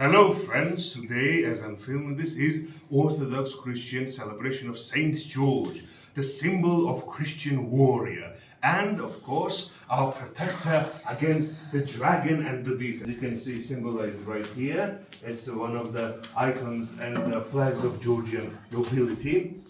Hello friends, today as I'm filming this is Orthodox Christian celebration of Saint George, the symbol of Christian warrior and of course our protector against the dragon and the beast. As you can see symbolized right here, it's one of the icons and the flags of Georgian nobility.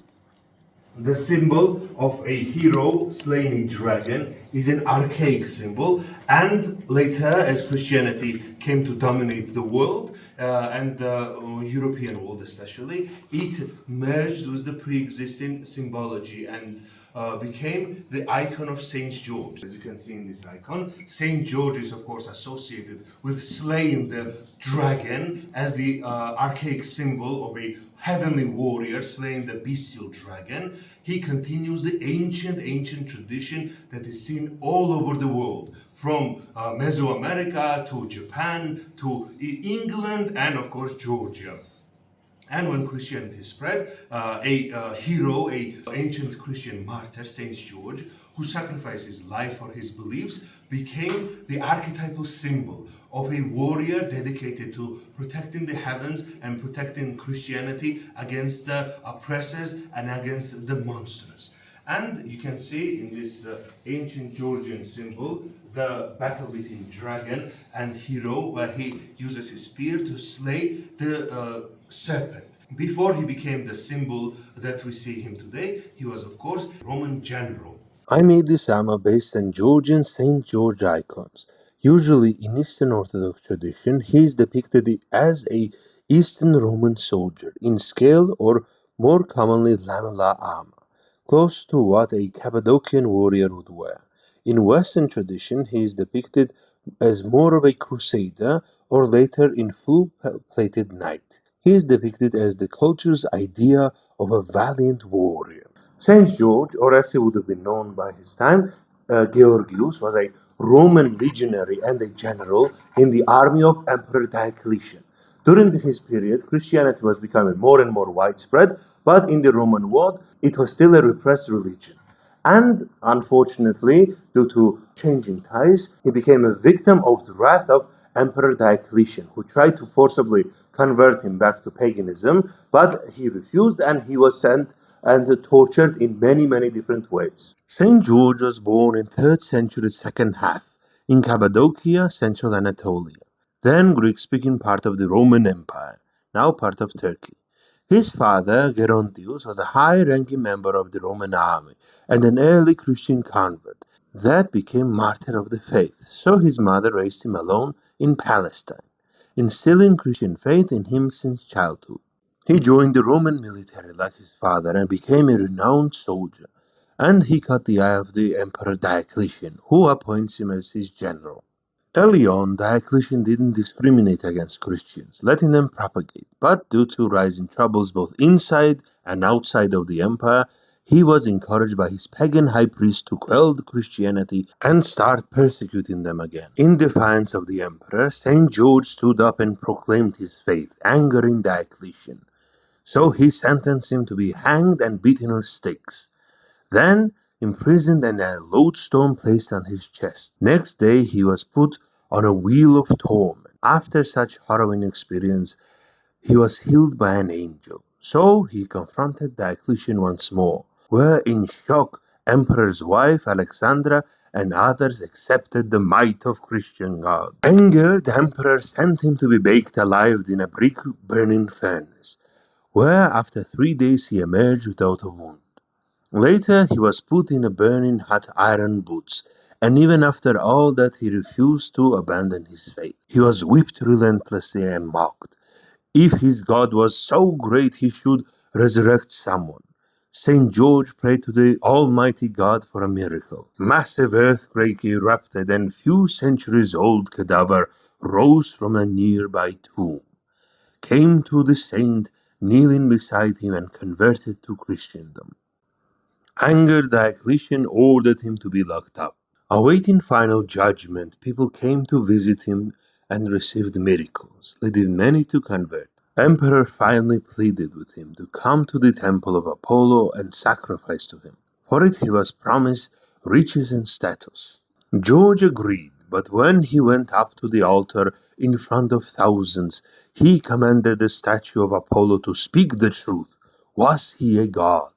The symbol of a hero slaying a dragon is an archaic symbol, and later, as Christianity came to dominate the world and the European world especially, it merged with the pre-existing symbology and became the icon of Saint George. As you can see in this icon, Saint George is of course associated with slaying the dragon as the archaic symbol of a heavenly warrior slaying the bestial dragon. He continues the ancient tradition that is seen all over the world, from Mesoamerica to Japan to England and of course Georgia. And when Christianity spread, a hero, a ancient Christian martyr, Saint George, who sacrificed his life for his beliefs, became the archetypal symbol of a warrior dedicated to protecting the heavens and protecting Christianity against the oppressors and against the monsters. And you can see in this ancient Georgian symbol the battle between dragon and hero, where he uses his spear to slay the serpent. Before he became the symbol that we see him today, he was of course Roman general. I made this armor based on Georgian St. George icons. Usually in Eastern Orthodox tradition, he is depicted as a Eastern Roman soldier in scale or more commonly lamella armor, close to what a Cappadocian warrior would wear. In Western tradition, he is depicted as more of a crusader or later in full-plated knight. He is depicted as the culture's idea of a valiant warrior. Saint George, or as he would have been known by his time, Georgius, was a Roman legionary and a general in the army of Emperor Diocletian. During his period, Christianity was becoming more and more widespread, but in the Roman world, it was still a repressed religion. And unfortunately, due to changing ties, he became a victim of the wrath of Emperor Diocletian, who tried to forcibly convert him back to paganism, but he refused and he was sent and tortured in many different ways. Saint George was born in 3rd century second half in Cappadocia, central Anatolia, then Greek-speaking part of the Roman Empire, now part of Turkey. His father, Gerontius, was a high-ranking member of the Roman army and an early Christian convert that became martyr of the faith, so his mother raised him alone in Palestine, instilling Christian faith in him since childhood. He joined the Roman military like his father and became a renowned soldier, and he caught the eye of the Emperor Diocletian, who appoints him as his general. Early on, Diocletian didn't discriminate against Christians, letting them propagate, but due to rising troubles both inside and outside of the empire, he was encouraged by his pagan high priest to quell Christianity and start persecuting them again. In defiance of the emperor, Saint George stood up and proclaimed his faith, angering Diocletian. So he sentenced him to be hanged and beaten on sticks, then imprisoned and a lodestone placed on his chest. Next day he was put on a wheel of torment. After such harrowing experience, he was healed by an angel. So he confronted Diocletian once more, where in shock emperor's wife Alexandra and others accepted the might of Christian God. Angered, the emperor sent him to be baked alive in a brick burning furnace, where after 3 days he emerged without a wound. Later he was put in a burning hot iron boots, and even after all that he refused to abandon his faith. He was whipped relentlessly and mocked. If his God was so great he should resurrect someone. Saint George prayed to the Almighty God for a miracle. Massive earthquake erupted and few centuries old cadaver rose from a nearby tomb, came to the saint kneeling beside him and converted to Christendom. Angered, Diocletian ordered him to be locked up. Awaiting final judgment, people came to visit him and received miracles, leading many to convert. Emperor finally pleaded with him to come to the temple of Apollo and sacrifice to him. For it he was promised riches and status. George agreed, but when he went up to the altar in front of thousands, he commanded the statue of Apollo to speak the truth. Was he a god?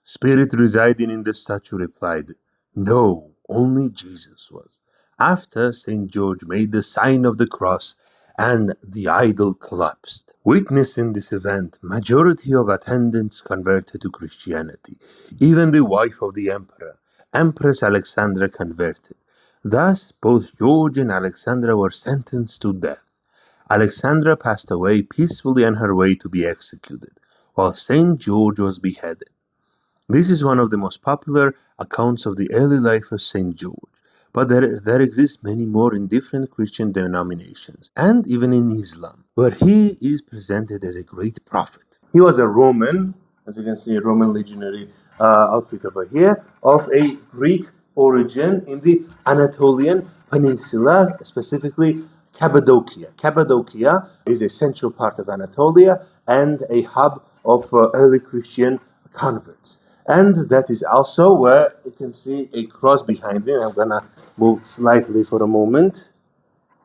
Spirit residing in the statue replied, No, only Jesus was. After St. George made the sign of the cross, and the idol collapsed. Witnessing this event, majority of attendants converted to Christianity. Even the wife of the emperor, Empress Alexandra, converted. Thus, both George and Alexandra were sentenced to death. Alexandra passed away peacefully on her way to be executed, while St. George was beheaded. This is one of the most popular accounts of the early life of St. George, but there exist many more in different Christian denominations, and even in Islam, where he is presented as a great prophet. He was a Roman, as you can see, a Roman legionary outfit over here, of a Greek origin in the Anatolian Peninsula, specifically Cappadocia. Cappadocia is a central part of Anatolia and a hub of early Christian converts. And that is also where you can see a cross behind me. I'm gonna move slightly for a moment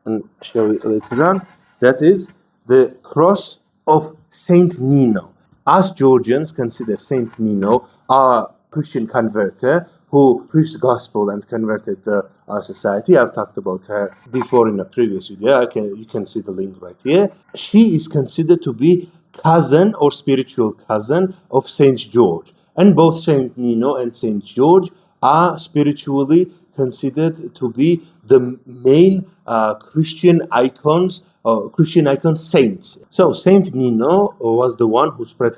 and show it later on. That is the cross of Saint Nino. Us Georgians consider Saint Nino a Christian converter who preached the gospel and converted our society. I've talked about her before in a previous video. You can see the link right here. She is considered to be cousin or spiritual cousin of Saint George. And both Saint Nino and Saint George are spiritually considered to be the main Christian icons saints. So Saint Nino was the one who spread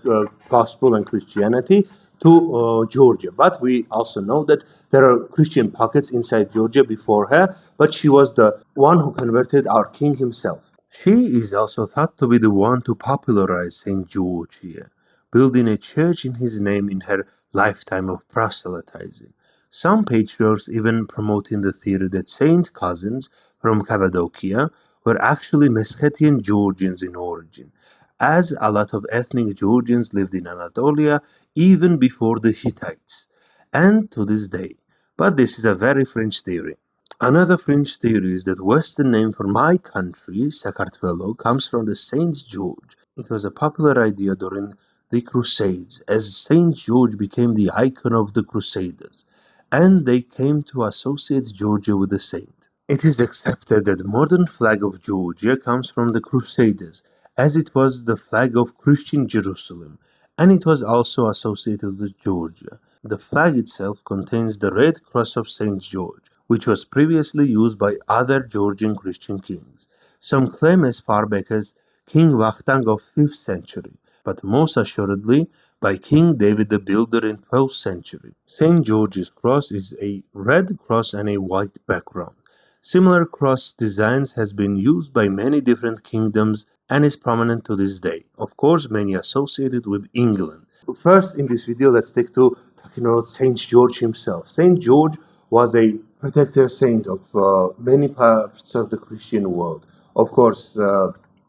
gospel and Christianity to Georgia. But we also know that there are Christian pockets inside Georgia before her, but she was the one who converted our king himself. She is also thought to be the one to popularize St. George here, building a church in his name in her lifetime of proselytizing. Some patriarchs even promoting the theory that Saint cousins from Cappadocia were actually Meskhetian Georgians in origin, as a lot of ethnic Georgians lived in Anatolia even before the Hittites, and to this day. But this is a very fringe theory. Another fringe theory is that Western name for my country, Sakartvelo, comes from the Saint George. It was a popular idea during the Crusades, as Saint George became the icon of the Crusaders, and they came to associate Georgia with the saint. It is accepted that the modern flag of Georgia comes from the Crusaders, as it was the flag of Christian Jerusalem, and it was also associated with Georgia. The flag itself contains the red cross of Saint George, which was previously used by other Georgian Christian kings. Some claim as far back as King Vakhtang of 5th century, but most assuredly by King David the Builder in 12th century. St. George's cross is a red cross and a white background. Similar cross designs has been used by many different kingdoms and is prominent to this day. Of course, many associated with England. First, in this video, let's stick to talking about Saint George himself. Saint George was a protector saint of many parts of the Christian world. Of course,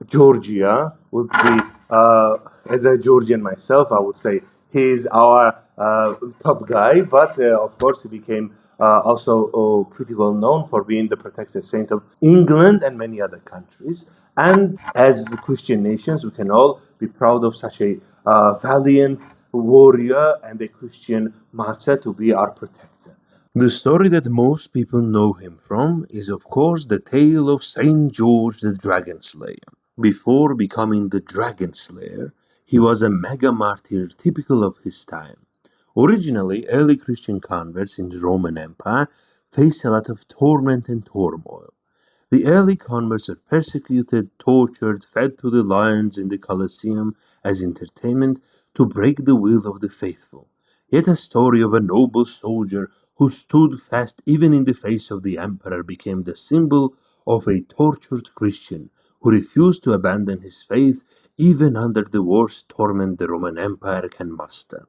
Georgia would be, as a Georgian myself, I would say he is our top guy, but of course he became also pretty well known for being the protector saint of England and many other countries. And as Christian nations, we can all be proud of such a valiant warrior and a Christian martyr to be our protector. The story that most people know him from is, of course, the tale of Saint George the Dragon Slayer. Before becoming the Dragon Slayer, he was a mega martyr typical of his time. Originally, early Christian converts in the Roman Empire faced a lot of torment and turmoil. The early converts were persecuted, tortured, fed to the lions in the Colosseum as entertainment to break the will of the faithful. Yet a story of a noble soldier who stood fast even in the face of the emperor became the symbol of a tortured Christian who refused to abandon his faith even under the worst torment the Roman Empire can muster.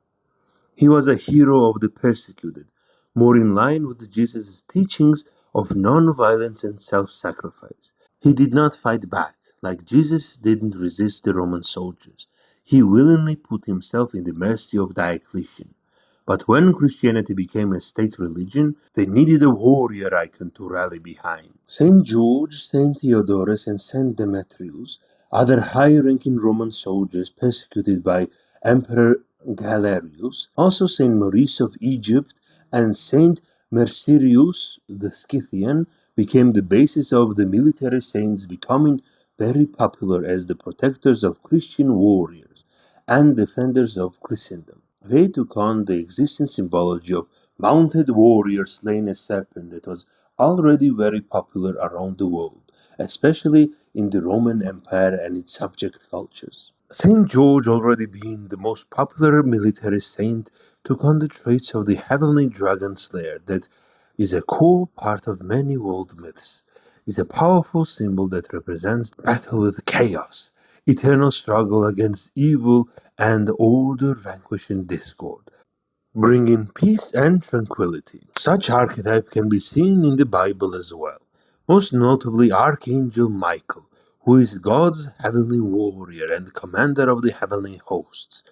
He was a hero of the persecuted, more in line with Jesus' teachings of non-violence and self-sacrifice. He did not fight back, like Jesus didn't resist the Roman soldiers. He willingly put himself in the mercy of Diocletian. But when Christianity became a state religion, they needed a warrior icon to rally behind. Saint George, Saint Theodorus, and Saint Demetrius, other high-ranking Roman soldiers persecuted by Emperor Galerius, also Saint Maurice of Egypt, and Saint Mercurius the Scythian became the basis of the military saints, becoming very popular as the protectors of Christian warriors and defenders of Christendom. They took on the existing symbology of mounted warrior slaying a serpent that was already very popular around the world, especially in the Roman Empire and its subject cultures. Saint George, already being the most popular military saint, took on the traits of the heavenly dragon slayer that is a core part of many world myths. Is a powerful symbol that represents battle with chaos, eternal struggle against evil, and order vanquishing discord, bringing peace and tranquility. Such archetype can be seen in the Bible as well, most notably Archangel Michael, who is God's heavenly warrior and commander of the heavenly hosts.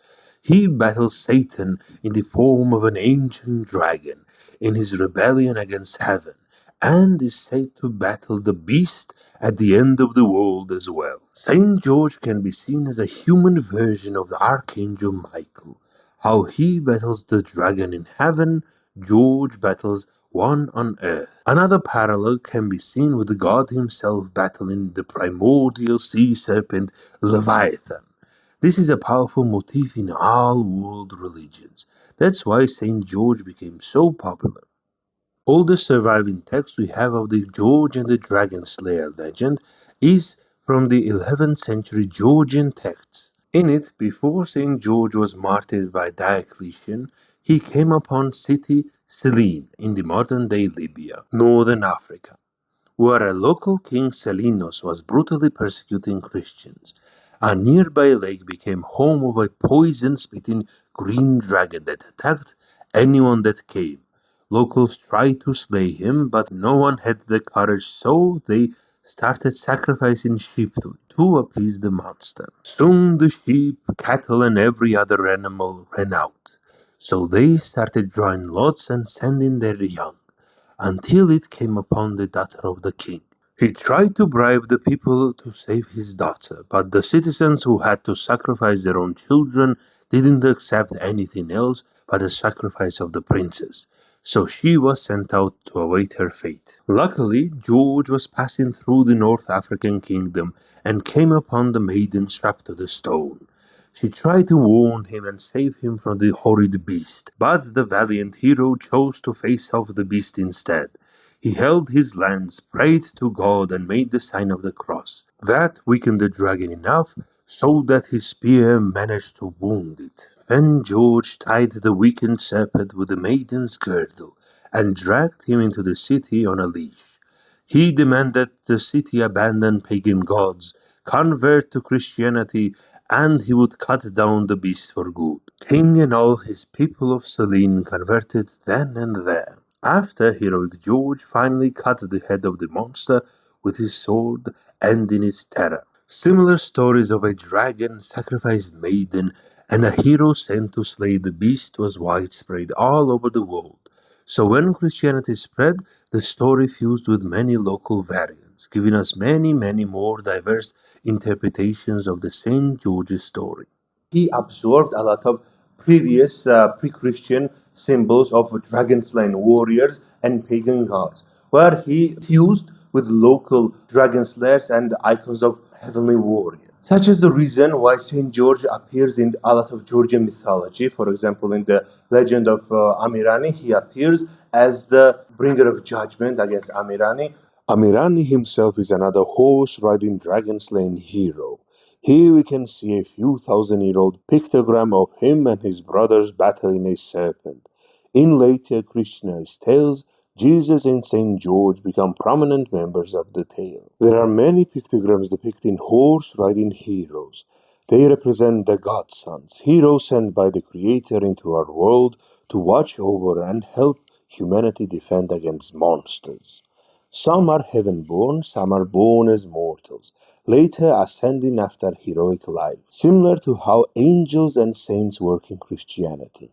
He battles Satan in the form of an ancient dragon in his rebellion against heaven, and is said to battle the beast at the end of the world as well. Saint George can be seen as a human version of the Archangel Michael. How he battles the dragon in heaven, George battles one on earth. Another parallel can be seen with God himself battling the primordial sea serpent Leviathan. This is a powerful motif in all world religions. That's why Saint George became so popular. Oldest surviving text we have of the George and the Dragon Slayer legend is from the 11th century Georgian texts. In it, before Saint George was martyred by Diocletian, he came upon city Selene in the modern-day Libya, northern Africa, where a local king Selinos was brutally persecuting Christians. A nearby lake became home of a poison-spitting green dragon that attacked anyone that came. Locals tried to slay him, but no one had the courage, so they started sacrificing sheep to appease the monster. Soon the sheep, cattle, and every other animal ran out, so they started drawing lots and sending their young, until it came upon the daughter of the king. He tried to bribe the people to save his daughter, but the citizens who had to sacrifice their own children didn't accept anything else but the sacrifice of the princess, so she was sent out to await her fate. Luckily, George was passing through the North African kingdom and came upon the maiden strapped to the stone. She tried to warn him and save him from the horrid beast, but the valiant hero chose to face off the beast instead. He held his lance, prayed to God, and made the sign of the cross. That weakened the dragon enough so that his spear managed to wound it. Then George tied the weakened serpent with the maiden's girdle and dragged him into the city on a leash. He demanded the city abandon pagan gods, convert to Christianity, and he would cut down the beast for good. King and all his people of Selene converted then and there. After heroic George finally cut the head of the monster with his sword, ending its terror. Similar stories of a dragon, sacrificed maiden, and a hero sent to slay the beast was widespread all over the world. So when Christianity spread, the story fused with many local variants, giving us many more diverse interpretations of the Saint George's story. He absorbed a lot of previous pre-Christian symbols of dragon-slaying warriors and pagan gods, where he fused with local dragon slayers and icons of heavenly warriors. Such is the reason why Saint George appears in a lot of Georgian mythology. For example, in the legend of Amirani, he appears as the bringer of judgment against Amirani. Amirani himself is another horse-riding dragon-slaying hero. Here we can see a few thousand-year-old pictogram of him and his brothers battling a serpent. In later Christianized tales, Jesus and Saint George become prominent members of the tale. There are many pictograms depicting horse-riding heroes. They represent the godsons, heroes sent by the Creator into our world to watch over and help humanity defend against monsters. Some are heaven-born, some are born as mortals, later ascending after heroic life, similar to how angels and saints work in Christianity.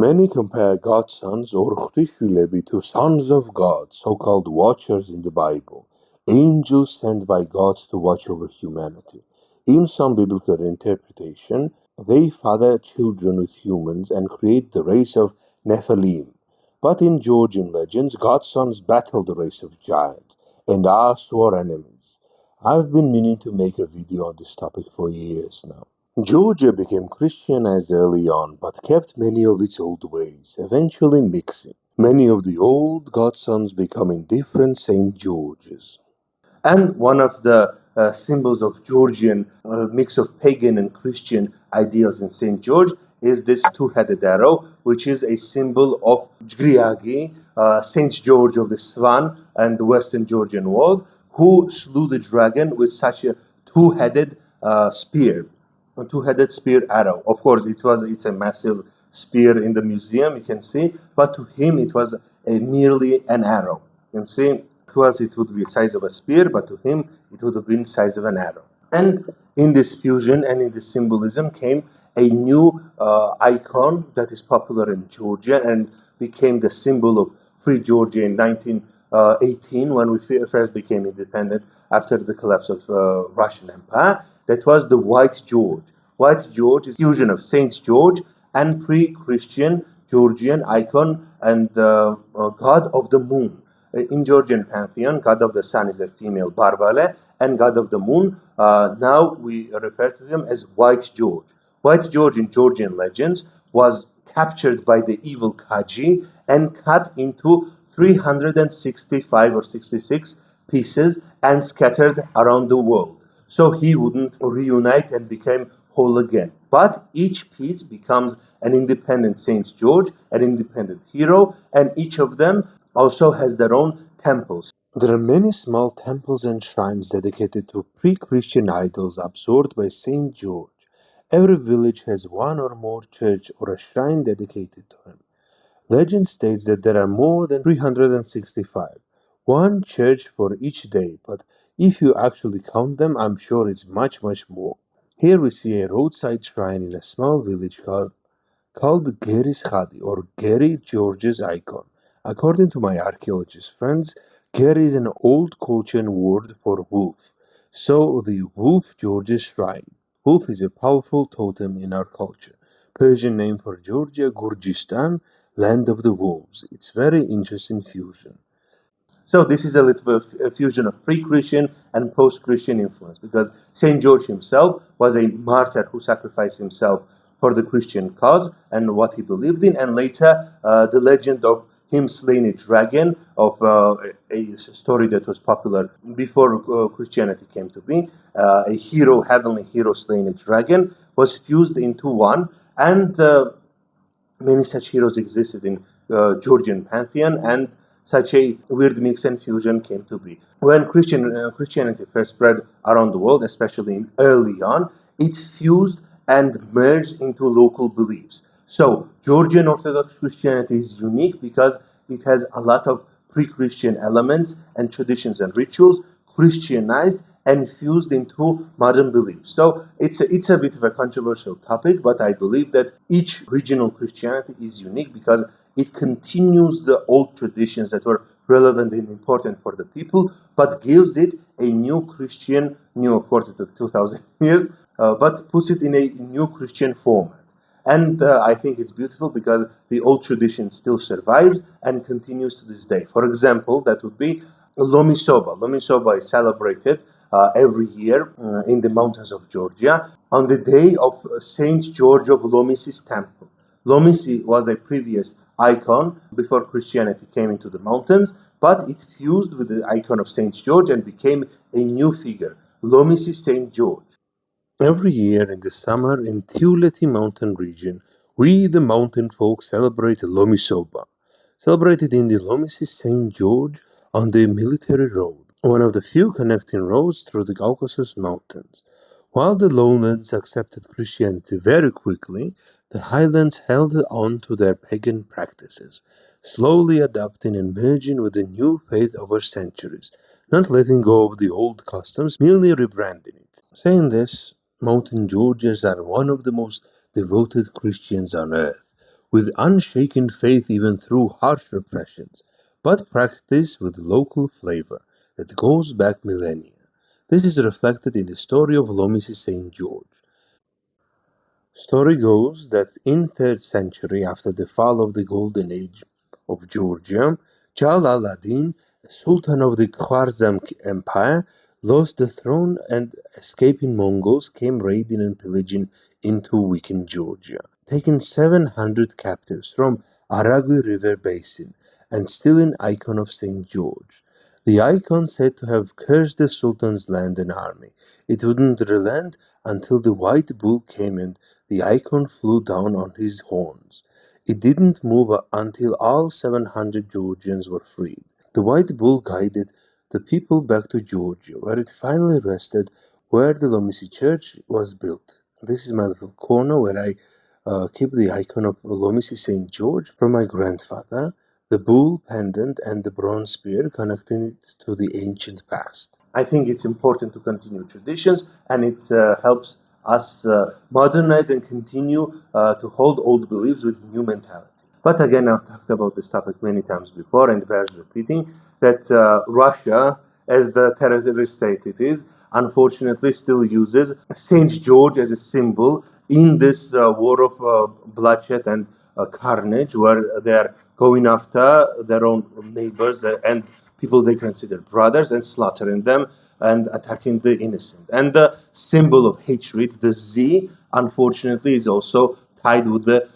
Many compare God's sons or Chtishvilebi to sons of God, so-called watchers in the Bible, angels sent by God to watch over humanity. In some biblical interpretation, they father children with humans and create the race of Nephilim. But in Georgian legends, God's sons battle the race of giants and are sworn enemies. I've been meaning to make a video on this topic for years now. Georgia became Christianized early on, but kept many of its old ways, eventually mixing. Many of the old godsons becoming different St. Georges. And one of the symbols of Georgian mix of pagan and Christian ideals in St. George is this two-headed arrow, which is a symbol of Griagi, St. George of the Swan and the Western Georgian world, who slew the dragon with such a two-headed spear, a two-headed spear arrow. Of course, it's a massive spear in the museum, you can see, but to him it was merely an arrow. You can see, to us it would be the size of a spear, but to him it would have been the size of an arrow. And in this fusion and in this symbolism came a new icon that is popular in Georgia and became the symbol of Free Georgia in 1918 when we first became independent after the collapse of Russian Empire. That was the White George. White George is a fusion of Saint George and pre-Christian Georgian icon and god of the moon. In Georgian pantheon, god of the sun is a female Barbale, and god of the moon, now we refer to him as White George. White George in Georgian legends was captured by the evil Kaji and cut into 365 or 66 pieces and scattered around the world. So he wouldn't reunite and become whole again. But each piece becomes an independent Saint George, an independent hero, and each of them also has their own temples. There are many small temples and shrines dedicated to pre-Christian idols absorbed by Saint George. Every village has one or more church or a shrine dedicated to him. Legend states that there are more than 365, one church for each day, but if you actually count them, I'm sure it's much, much more. Here we see a roadside shrine in a small village called Geri's Khadi or Geri George's icon. According to my archaeologist friends, Geri is an old Colchian word for wolf. So the Wolf George's shrine. Wolf is a powerful totem in our culture. Persian name for Georgia, Gurjistan, land of the wolves. It's very interesting fusion. So this is a little bit of a fusion of pre-Christian and post-Christian influence because Saint George himself was a martyr who sacrificed himself for the Christian cause and what he believed in, and later the legend of him slaying a dragon, of a story that was popular before Christianity came to be, a hero, heavenly hero slaying a dragon, was fused into one, and many such heroes existed in Georgian pantheon, and such a weird mix and fusion came to be. When Christianity first spread around the world, especially early on, it fused and merged into local beliefs. So Georgian Orthodox Christianity is unique because it has a lot of pre-Christian elements and traditions and rituals Christianized and fused into modern beliefs. So it's a bit of a controversial topic, but I believe that each regional Christianity is unique because it continues the old traditions that were relevant and important for the people, but gives it a new Christian, new of course it took 2,000 years, but puts it in a new Christian format. And I think it's beautiful because the old tradition still survives and continues to this day. For example, that would be Lomi Soba. Lomi Soba is celebrated every year in the mountains of Georgia on the day of Saint George of Lomisi's temple. Lomisi was a previous icon before Christianity came into the mountains, but it fused with the icon of Saint George and became a new figure, Lomisi Saint George. Every year in the summer in Tiuleti mountain region, we the mountain folk celebrate Lomisoba, celebrated in the Lomisi St. George on the military road, one of the few connecting roads through the Caucasus Mountains. While the lowlands accepted Christianity very quickly, the highlands held on to their pagan practices, slowly adapting and merging with the new faith over centuries, not letting go of the old customs, merely rebranding it. Saying this, Mountain Georgians are one of the most devoted Christians on earth. with unshaken faith even through harsh repressions, but practiced with local flavor that goes back millennia. This is reflected in the story of Lomisi St. George. Story goes that in 3rd century, after the fall of the Golden Age of Georgia, Jalal al-Din, Sultan of the Khwarizm Empire, lost the throne and escaping Mongols came raiding and pillaging into weakened Georgia, taking 700 captives from Aragui River Basin and stealing icon of St. George. The icon said to have cursed the Sultan's land and army. It wouldn't relent until the white bull came and the icon flew down on his horns. It didn't move until all 700 Georgians were freed. The white bull guided the people back to Georgia, where it finally rested, where the Lomisi church was built. This is my little corner where I keep the icon of Lomisi St. George from my grandfather, the bull pendant and the bronze spear connecting it to the ancient past. I think it's important to continue traditions, and it helps us modernize and continue to hold old beliefs with new mentality. But again, I've talked about this topic many times before, and it bears repeating that Russia, as the territory state it is, unfortunately still uses Saint George as a symbol in this war of bloodshed and carnage, where they're going after their own neighbors and people they consider brothers and slaughtering them and attacking the innocent. And the symbol of hatred, the Z, unfortunately, is also tied with the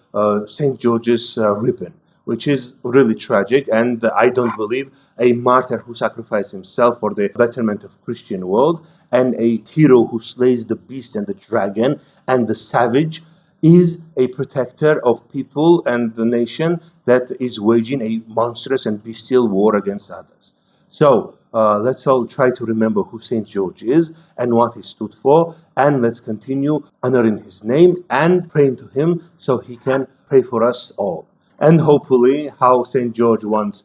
St. George's ribbon, which is really tragic. And I don't believe a martyr who sacrificed himself for the betterment of Christian world and a hero who slays the beast and the dragon and the savage is a protector of people and the nation that is waging a monstrous and bestial war against others. So let's all try to remember who St. George is and what he stood for, and let's continue honoring his name and praying to him so he can pray for us all. And hopefully, how St. George once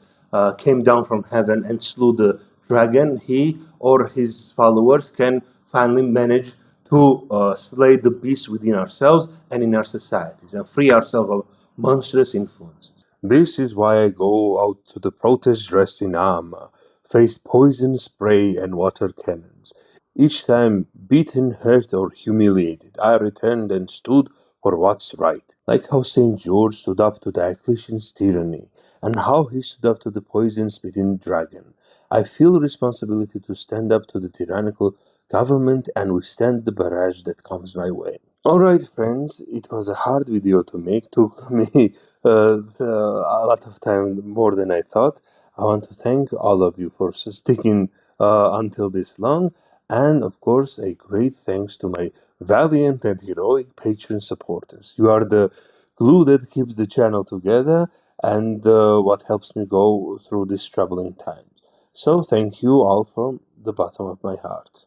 came down from heaven and slew the dragon, he or his followers can finally manage to slay the beast within ourselves and in our societies and free ourselves of monstrous influences. This is why I go out to the protest dressed in armor, face poison spray and water cannons. Each time beaten, hurt, or humiliated, I returned and stood for what's right, like how St. George stood up to Diocletian's tyranny, and how he stood up to the poison-spitting dragon. I feel responsibility to stand up to the tyrannical government and withstand the barrage that comes my way. Alright, friends, it was a hard video to make. Took me a lot of time, more than I thought. I want to thank all of you for sticking until this long, and of course, a great thanks to my valiant and heroic Patreon supporters. You are the glue that keeps the channel together and what helps me go through these troubling times. So, thank you all from the bottom of my heart.